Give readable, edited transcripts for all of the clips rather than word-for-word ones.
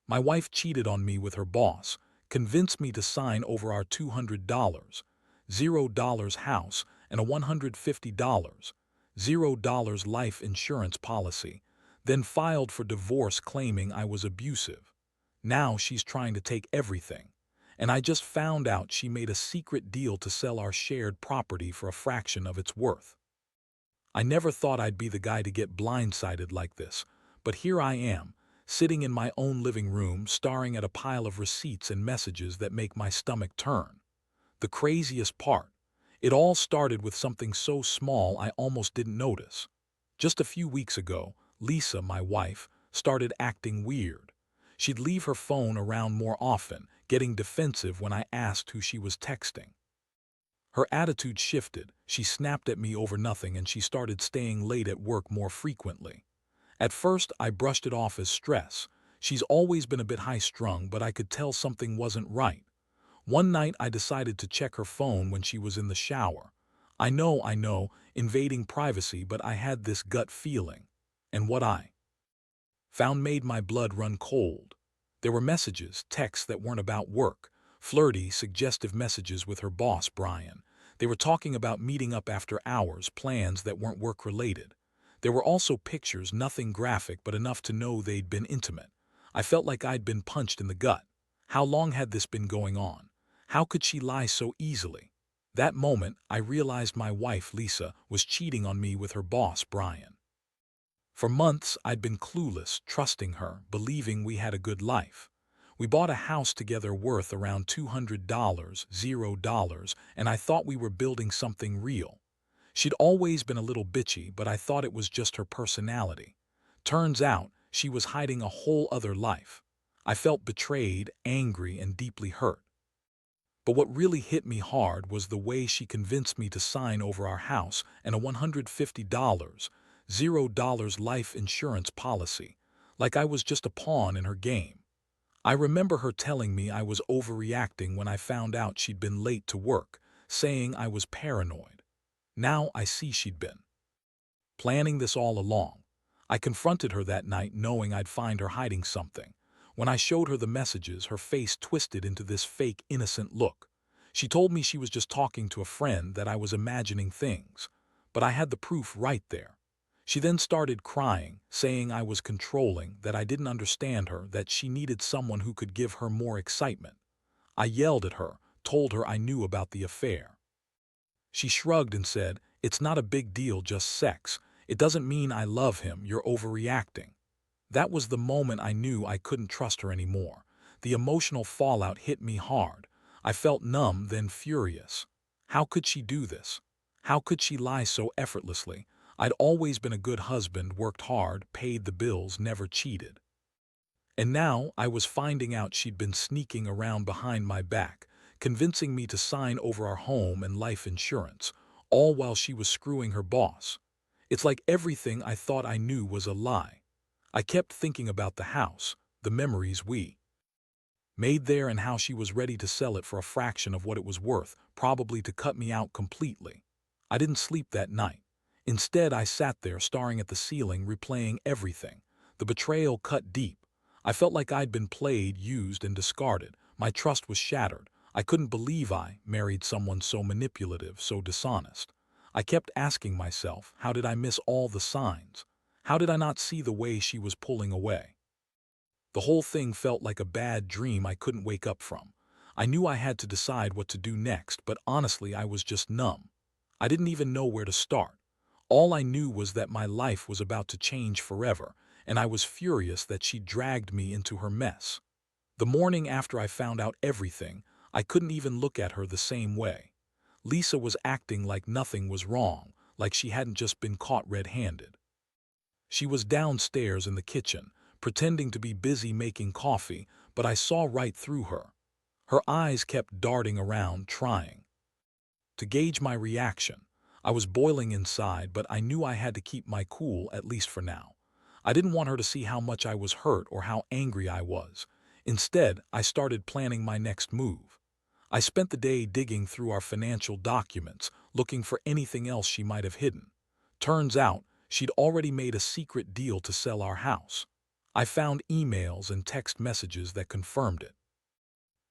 My wife cheated on me with her boss, convinced me to sign over our $200, $0 house and a $150, $0 life insurance policy, then filed for divorce claiming I was abusive. Now she's trying to take everything. And I just found out she made a secret deal to sell our shared property for a fraction of its worth. I never thought I'd be the guy to get blindsided like this, but here I am, sitting in my own living room, staring at a pile of receipts and messages that make my stomach turn. The craziest part, it all started with something so small I almost didn't notice. Just a few weeks ago, Lisa, my wife, started acting weird. She'd leave her phone around more often, getting defensive when I asked who she was texting. Her attitude shifted, she snapped at me over nothing, and she started staying late at work more frequently. At first, I brushed it off as stress. She's always been a bit high-strung, but I could tell something wasn't right. One night, I decided to check her phone when she was in the shower. I know, invading privacy, but I had this gut feeling. And what I found made my blood run cold. There were messages, texts that weren't about work, flirty, suggestive messages with her boss, Brian. They were talking about meeting up after hours, plans that weren't work-related. There were also pictures, nothing graphic but enough to know they'd been intimate. I felt like I'd been punched in the gut. How long had this been going on? How could she lie so easily? That moment, I realized my wife, Lisa, was cheating on me with her boss, Brian. For months, I'd been clueless, trusting her, believing we had a good life. We bought a house together worth around $200, $0, and I thought we were building something real. She'd always been a little bitchy, but I thought it was just her personality. Turns out, she was hiding a whole other life. I felt betrayed, angry, and deeply hurt. But what really hit me hard was the way she convinced me to sign over our house and a $150, $0 life insurance policy, like I was just a pawn in her game. I remember her telling me I was overreacting when I found out she'd been late to work, saying I was paranoid. Now I see she'd been planning this all along. I confronted her that night knowing I'd find her hiding something. When I showed her the messages, her face twisted into this fake, innocent look. She told me she was just talking to a friend, that I was imagining things. But I had the proof right there. She then started crying, saying I was controlling, that I didn't understand her, that she needed someone who could give her more excitement. I yelled at her, told her I knew about the affair. She shrugged and said, "It's not a big deal, just sex. It doesn't mean I love him, you're overreacting." That was the moment I knew I couldn't trust her anymore. The emotional fallout hit me hard. I felt numb, then furious. How could she do this? How could she lie so effortlessly? I'd always been a good husband, worked hard, paid the bills, never cheated. And now I was finding out she'd been sneaking around behind my back, convincing me to sign over our home and life insurance, all while she was screwing her boss. It's like everything I thought I knew was a lie. I kept thinking about the house, the memories we made there, and how she was ready to sell it for a fraction of what it was worth, probably to cut me out completely. I didn't sleep that night. Instead, I sat there staring at the ceiling, replaying everything. The betrayal cut deep. I felt like I'd been played, used, and discarded. My trust was shattered. I couldn't believe I married someone so manipulative, so dishonest. I kept asking myself, how did I miss all the signs? How did I not see the way she was pulling away? The whole thing felt like a bad dream I couldn't wake up from. I knew I had to decide what to do next, but honestly, I was just numb. I didn't even know where to start. All I knew was that my life was about to change forever, and I was furious that she dragged me into her mess. The morning after I found out everything, I couldn't even look at her the same way. Lisa was acting like nothing was wrong, like she hadn't just been caught red-handed. She was downstairs in the kitchen, pretending to be busy making coffee, but I saw right through her. Her eyes kept darting around, trying to gauge my reaction. I was boiling inside, but I knew I had to keep my cool, at least for now. I didn't want her to see how much I was hurt or how angry I was. Instead, I started planning my next move. I spent the day digging through our financial documents, looking for anything else she might have hidden. Turns out, she'd already made a secret deal to sell our house. I found emails and text messages that confirmed it.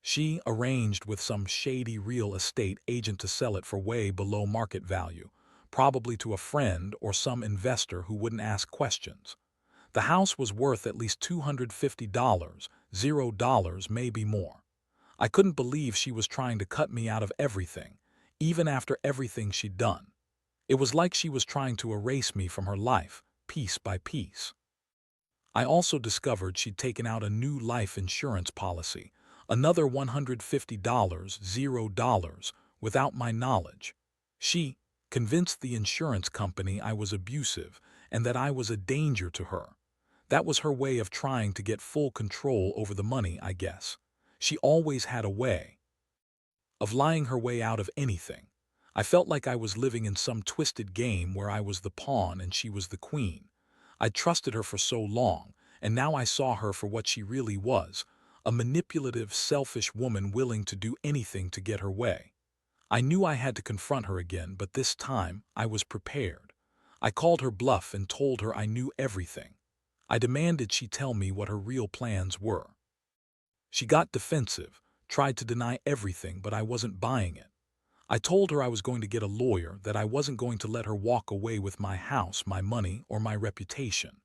She arranged with some shady real estate agent to sell it for way below market value, probably to a friend or some investor who wouldn't ask questions. The house was worth at least $250, $0, maybe more. I couldn't believe she was trying to cut me out of everything, even after everything she'd done. It was like she was trying to erase me from her life, piece by piece. I also discovered she'd taken out a new life insurance policy, another $150, $0, without my knowledge. She convinced the insurance company I was abusive and that I was a danger to her. That was her way of trying to get full control over the money, I guess. She always had a way of lying her way out of anything. I felt like I was living in some twisted game where I was the pawn and she was the queen. I trusted her for so long, and now I saw her for what she really was, a manipulative, selfish woman willing to do anything to get her way. I knew I had to confront her again, but this time I was prepared. I called her bluff and told her I knew everything. I demanded she tell me what her real plans were. She got defensive, tried to deny everything, but I wasn't buying it. I told her I was going to get a lawyer, that I wasn't going to let her walk away with my house, my money, or my reputation.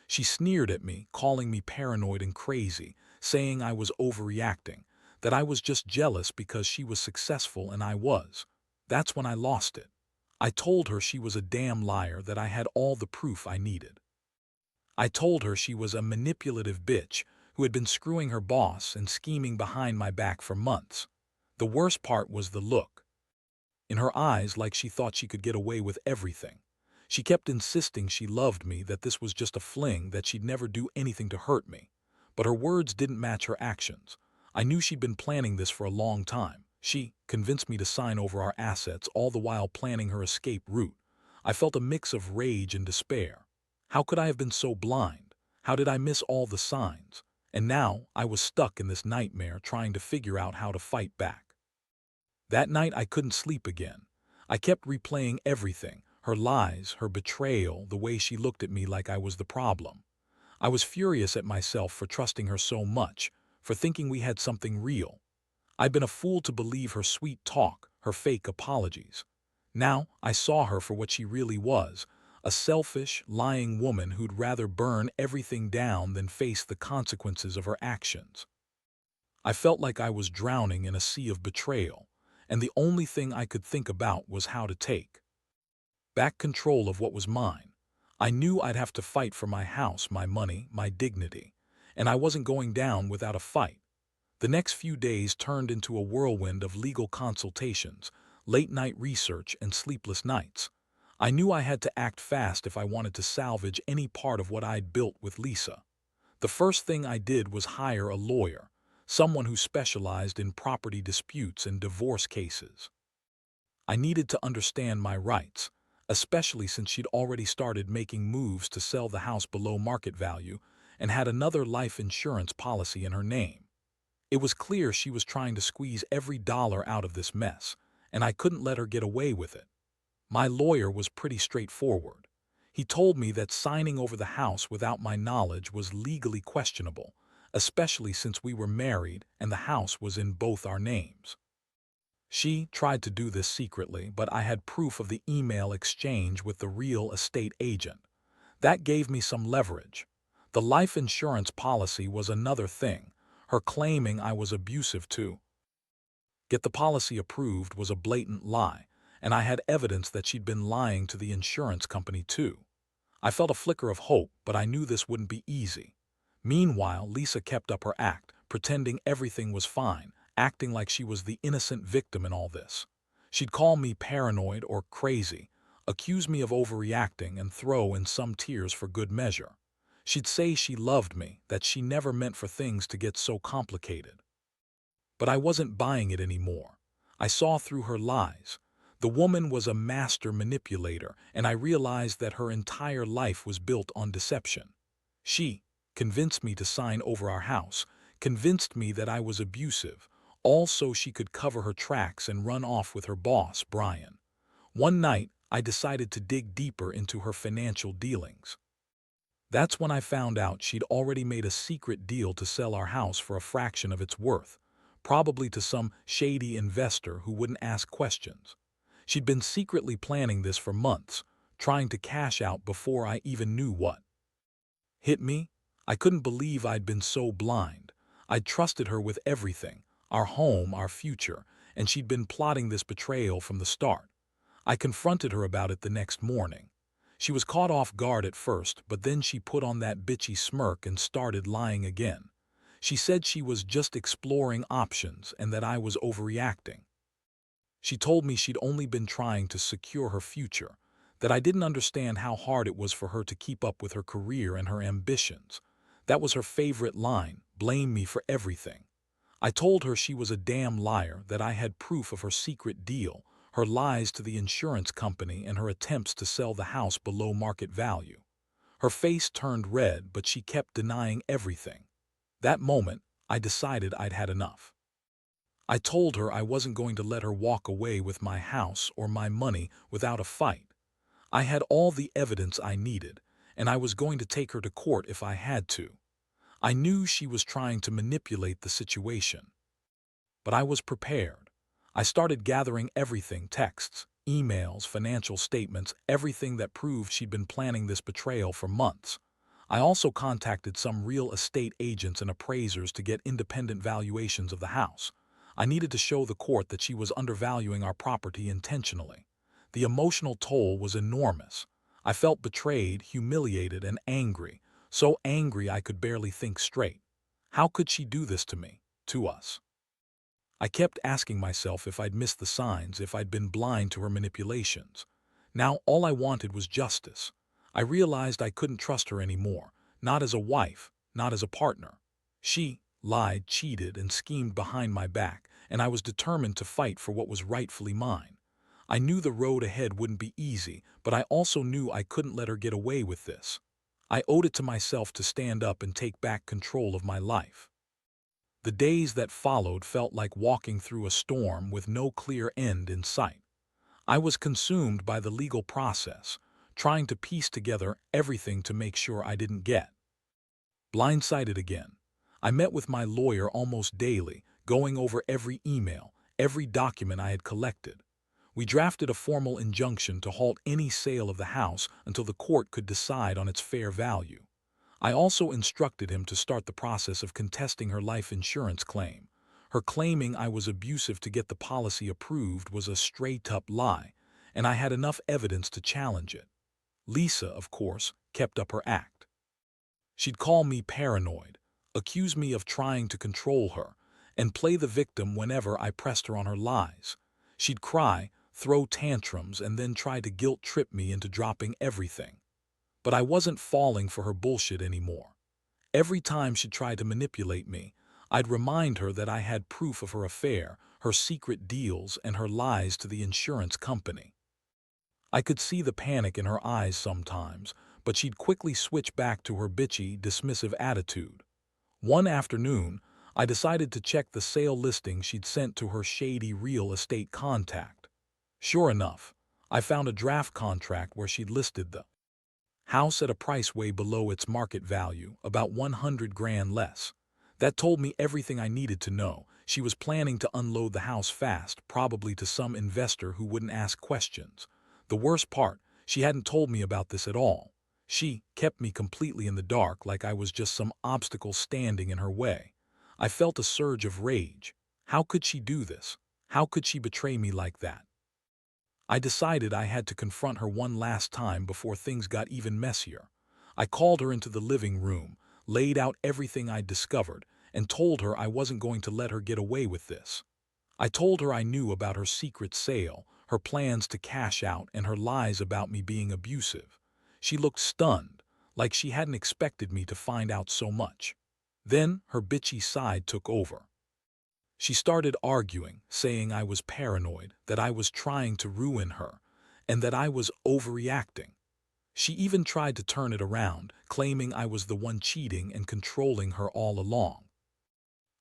She sneered at me, calling me paranoid and crazy, saying I was overreacting, that I was just jealous because she was successful and I was. That's when I lost it. I told her she was a damn liar, that I had all the proof I needed. I told her she was a manipulative bitch who had been screwing her boss and scheming behind my back for months. The worst part was the look in her eyes, like she thought she could get away with everything. She kept insisting she loved me, that this was just a fling, that she'd never do anything to hurt me. But her words didn't match her actions. I knew she'd been planning this for a long time. She convinced me to sign over our assets, all the while planning her escape route. I felt a mix of rage and despair. How could I have been so blind? How did I miss all the signs? And now I was stuck in this nightmare, trying to figure out how to fight back. That night I couldn't sleep again. I kept replaying everything, her lies, her betrayal, the way she looked at me like I was the problem. I was furious at myself for trusting her so much, for thinking we had something real. I'd been a fool to believe her sweet talk, her fake apologies. Now I saw her for what she really was, a selfish, lying woman who'd rather burn everything down than face the consequences of her actions. I felt like I was drowning in a sea of betrayal, and the only thing I could think about was how to take back control of what was mine. I knew I'd have to fight for my house, my money, my dignity, and I wasn't going down without a fight. The next few days turned into a whirlwind of legal consultations, late-night research, and sleepless nights. I knew I had to act fast if I wanted to salvage any part of what I'd built with Lisa. The first thing I did was hire a lawyer, someone who specialized in property disputes and divorce cases. I needed to understand my rights, especially since she'd already started making moves to sell the house below market value and had another life insurance policy in her name. It was clear she was trying to squeeze every dollar out of this mess, and I couldn't let her get away with it. My lawyer was pretty straightforward. He told me that signing over the house without my knowledge was legally questionable, especially since we were married and the house was in both our names. She tried to do this secretly, but I had proof of the email exchange with the real estate agent. That gave me some leverage. The life insurance policy was another thing. Her claiming I was abusive to get the policy approved was a blatant lie, and I had evidence that she'd been lying to the insurance company too. I felt a flicker of hope, but I knew this wouldn't be easy. Meanwhile, Lisa kept up her act, pretending everything was fine, acting like she was the innocent victim in all this. She'd call me paranoid or crazy, accuse me of overreacting, and throw in some tears for good measure. She'd say she loved me, that she never meant for things to get so complicated. But I wasn't buying it anymore. I saw through her lies. The woman was a master manipulator, and I realized that her entire life was built on deception. She convinced me to sign over our house, convinced me that I was abusive, all so she could cover her tracks and run off with her boss, Brian. One night, I decided to dig deeper into her financial dealings. That's when I found out she'd already made a secret deal to sell our house for a fraction of its worth, probably to some shady investor who wouldn't ask questions. She'd been secretly planning this for months, trying to cash out before I even knew what hit me. I couldn't believe I'd been so blind. I'd trusted her with everything, our home, our future, and she'd been plotting this betrayal from the start. I confronted her about it the next morning. She was caught off guard at first, but then she put on that bitchy smirk and started lying again. She said she was just exploring options and that I was overreacting. She told me she'd only been trying to secure her future, that I didn't understand how hard it was for her to keep up with her career and her ambitions. That was her favorite line, blame me for everything. I told her she was a damn liar, that I had proof of her secret deal, her lies to the insurance company, and her attempts to sell the house below market value. Her face turned red, but she kept denying everything. That moment, I decided I'd had enough. I told her I wasn't going to let her walk away with my house or my money without a fight. I had all the evidence I needed, and I was going to take her to court if I had to. I knew she was trying to manipulate the situation, but I was prepared. I started gathering everything: texts, emails, financial statements, everything that proved she'd been planning this betrayal for months. I also contacted some real estate agents and appraisers to get independent valuations of the house. I needed to show the court that she was undervaluing our property intentionally. The emotional toll was enormous. I felt betrayed, humiliated, and angry, so angry I could barely think straight. How could she do this to me, to us? I kept asking myself if I'd missed the signs, if I'd been blind to her manipulations. Now all I wanted was justice. I realized I couldn't trust her anymore, not as a wife, not as a partner. She lied, cheated, and schemed behind my back, and I was determined to fight for what was rightfully mine. I knew the road ahead wouldn't be easy, but I also knew I couldn't let her get away with this. I owed it to myself to stand up and take back control of my life. The days that followed felt like walking through a storm with no clear end in sight. I was consumed by the legal process, trying to piece together everything to make sure I didn't get blindsided again. I met with my lawyer almost daily, going over every email, every document I had collected. We drafted a formal injunction to halt any sale of the house until the court could decide on its fair value. I also instructed him to start the process of contesting her life insurance claim. Her claiming I was abusive to get the policy approved was a straight-up lie, and I had enough evidence to challenge it. Lisa, of course, kept up her act. She'd call me paranoid, accuse me of trying to control her, and play the victim whenever I pressed her on her lies. She'd cry, throw tantrums, and then try to guilt-trip me into dropping everything. But I wasn't falling for her bullshit anymore. Every time she tried to manipulate me, I'd remind her that I had proof of her affair, her secret deals, and her lies to the insurance company. I could see the panic in her eyes sometimes, but she'd quickly switch back to her bitchy, dismissive attitude. One afternoon, I decided to check the sale listing she'd sent to her shady real estate contact. Sure enough, I found a draft contract where she'd listed the house at a price way below its market value, about 100 grand less. That told me everything I needed to know. She was planning to unload the house fast, probably to some investor who wouldn't ask questions. The worst part, she hadn't told me about this at all. She kept me completely in the dark, like I was just some obstacle standing in her way. I felt a surge of rage. How could she do this? How could she betray me like that? I decided I had to confront her one last time before things got even messier. I called her into the living room, laid out everything I'd discovered, and told her I wasn't going to let her get away with this. I told her I knew about her secret sale, her plans to cash out, and her lies about me being abusive. She looked stunned, like she hadn't expected me to find out so much. Then her bitchy side took over. She started arguing, saying I was paranoid, that I was trying to ruin her, and that I was overreacting. She even tried to turn it around, claiming I was the one cheating and controlling her all along.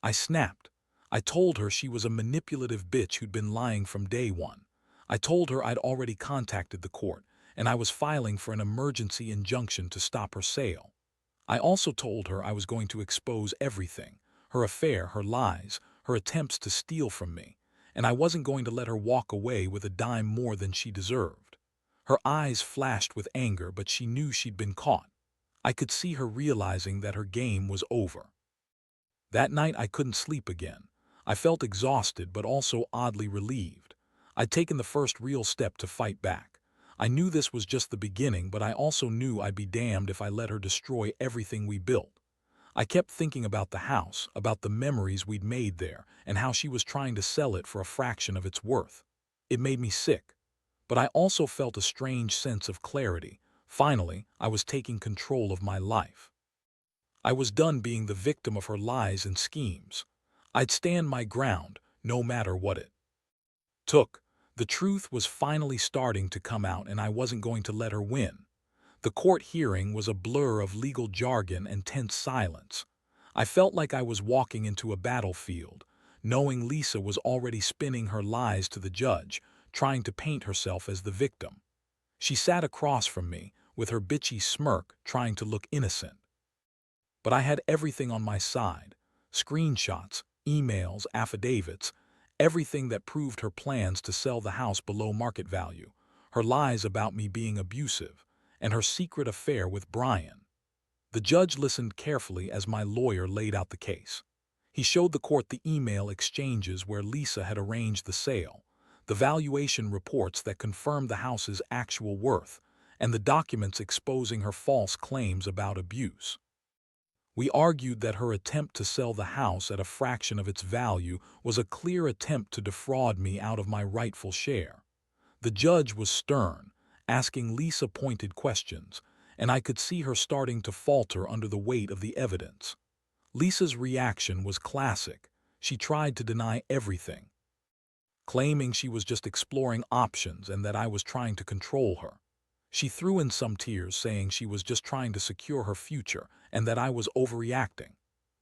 I snapped. I told her she was a manipulative bitch who'd been lying from day one. I told her I'd already contacted the court, and I was filing for an emergency injunction to stop her sale. I also told her I was going to expose everything, her affair, her lies, her attempts to steal from me, and I wasn't going to let her walk away with a dime more than she deserved. Her eyes flashed with anger, but she knew she'd been caught. I could see her realizing that her game was over. That night I couldn't sleep again. I felt exhausted but also oddly relieved. I'd taken the first real step to fight back. I knew this was just the beginning, but I also knew I'd be damned if I let her destroy everything we built. I kept thinking about the house, about the memories we'd made there, and how she was trying to sell it for a fraction of its worth. It made me sick. But I also felt a strange sense of clarity. Finally, I was taking control of my life. I was done being the victim of her lies and schemes. I'd stand my ground, no matter what it took. The truth was finally starting to come out, and I wasn't going to let her win. The court hearing was a blur of legal jargon and tense silence. I felt like I was walking into a battlefield, knowing Lisa was already spinning her lies to the judge, trying to paint herself as the victim. She sat across from me, with her bitchy smirk, trying to look innocent. But I had everything on my side: screenshots, emails, affidavits, everything that proved her plans to sell the house below market value, her lies about me being abusive, and her secret affair with Brian. The judge listened carefully as my lawyer laid out the case. He showed the court the email exchanges where Lisa had arranged the sale, the valuation reports that confirmed the house's actual worth, and the documents exposing her false claims about abuse. We argued that her attempt to sell the house at a fraction of its value was a clear attempt to defraud me out of my rightful share. The judge was stern, asking Lisa-pointed questions, and I could see her starting to falter under the weight of the evidence. Lisa's reaction was classic. She tried to deny everything, claiming she was just exploring options and that I was trying to control her. She threw in some tears, saying she was just trying to secure her future and that I was overreacting.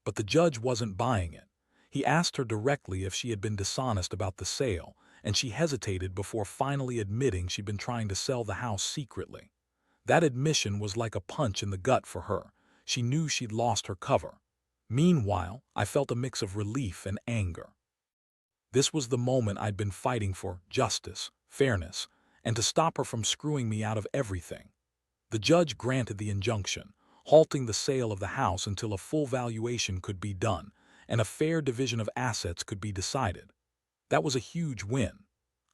But the judge wasn't buying it. He asked her directly if she had been dishonest about the sale, and she hesitated before finally admitting she'd been trying to sell the house secretly. That admission was like a punch in the gut for her. She knew she'd lost her cover. Meanwhile, I felt a mix of relief and anger. This was the moment I'd been fighting for: justice, fairness, and to stop her from screwing me out of everything. The judge granted the injunction, halting the sale of the house until a full valuation could be done and a fair division of assets could be decided. That was a huge win.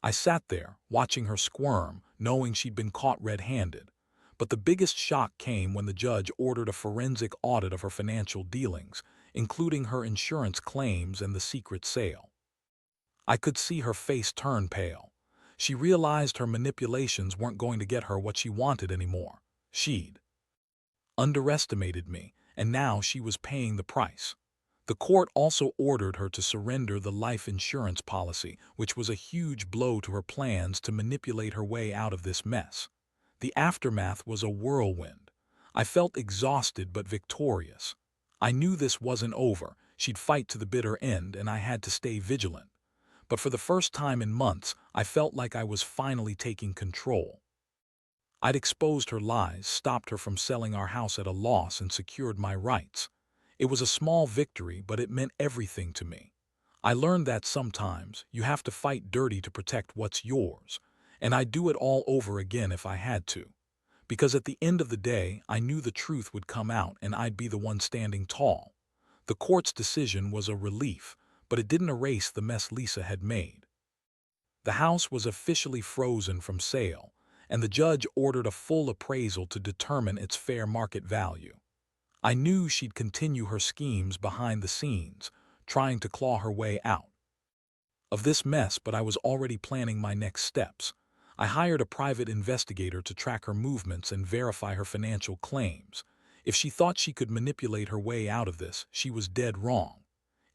I sat there, watching her squirm, knowing she'd been caught red-handed. But the biggest shock came when the judge ordered a forensic audit of her financial dealings, including her insurance claims and the secret sale. I could see her face turn pale. She realized her manipulations weren't going to get her what she wanted anymore. She'd underestimated me, and now she was paying the price. The court also ordered her to surrender the life insurance policy, which was a huge blow to her plans to manipulate her way out of this mess. The aftermath was a whirlwind. I felt exhausted but victorious. I knew this wasn't over. She'd fight to the bitter end, and I had to stay vigilant. But for the first time in months, I felt like I was finally taking control. I'd exposed her lies, stopped her from selling our house at a loss, and secured my rights. It was a small victory, but it meant everything to me. I learned that sometimes you have to fight dirty to protect what's yours, and I'd do it all over again if I had to. Because at the end of the day, I knew the truth would come out and I'd be the one standing tall. The court's decision was a relief, but it didn't erase the mess Lisa had made. The house was officially frozen from sale, and the judge ordered a full appraisal to determine its fair market value. I knew she'd continue her schemes behind the scenes, trying to claw her way out of this mess, but I was already planning my next steps. I hired a private investigator to track her movements and verify her financial claims. If she thought she could manipulate her way out of this, she was dead wrong.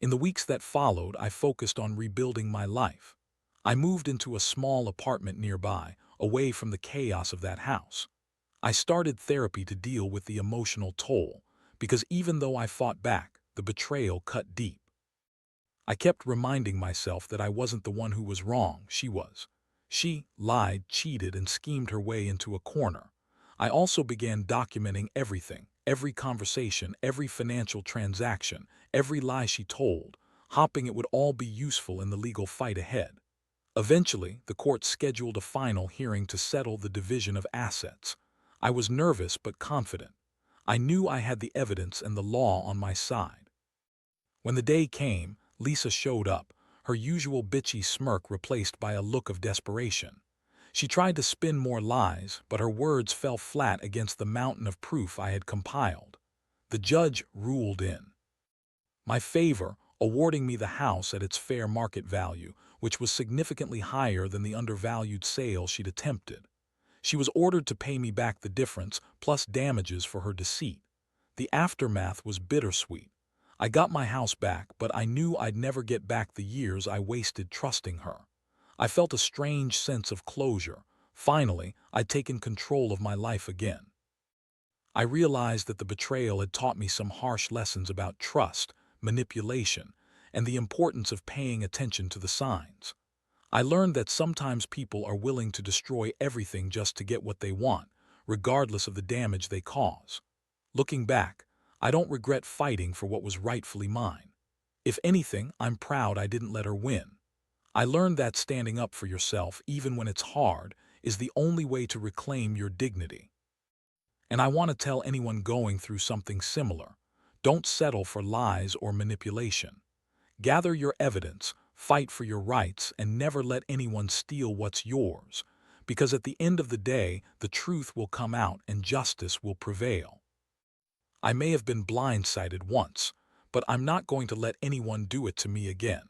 In the weeks that followed, I focused on rebuilding my life. I moved into a small apartment nearby, away from the chaos of that house. I started therapy to deal with the emotional toll, because even though I fought back, the betrayal cut deep. I kept reminding myself that I wasn't the one who was wrong, she was. She lied, cheated, and schemed her way into a corner. I also began documenting everything, every conversation, every financial transaction, every lie she told, hoping it would all be useful in the legal fight ahead. Eventually, the court scheduled a final hearing to settle the division of assets. I was nervous but confident. I knew I had the evidence and the law on my side. When the day came, Lisa showed up, her usual bitchy smirk replaced by a look of desperation. She tried to spin more lies, but her words fell flat against the mountain of proof I had compiled. The judge ruled in my favor, awarding me the house at its fair market value, which was significantly higher than the undervalued sale she'd attempted. She was ordered to pay me back the difference, plus damages for her deceit. The aftermath was bittersweet. I got my house back, but I knew I'd never get back the years I wasted trusting her. I felt a strange sense of closure. Finally, I'd taken control of my life again. I realized that the betrayal had taught me some harsh lessons about trust, manipulation, and the importance of paying attention to the signs. I learned that sometimes people are willing to destroy everything just to get what they want, regardless of the damage they cause. Looking back, I don't regret fighting for what was rightfully mine. If anything, I'm proud I didn't let her win. I learned that standing up for yourself, even when it's hard, is the only way to reclaim your dignity. And I want to tell anyone going through something similar, don't settle for lies or manipulation. Gather your evidence, fight for your rights, and never let anyone steal what's yours, because at the end of the day, the truth will come out and justice will prevail. I may have been blindsided once, but I'm not going to let anyone do it to me again.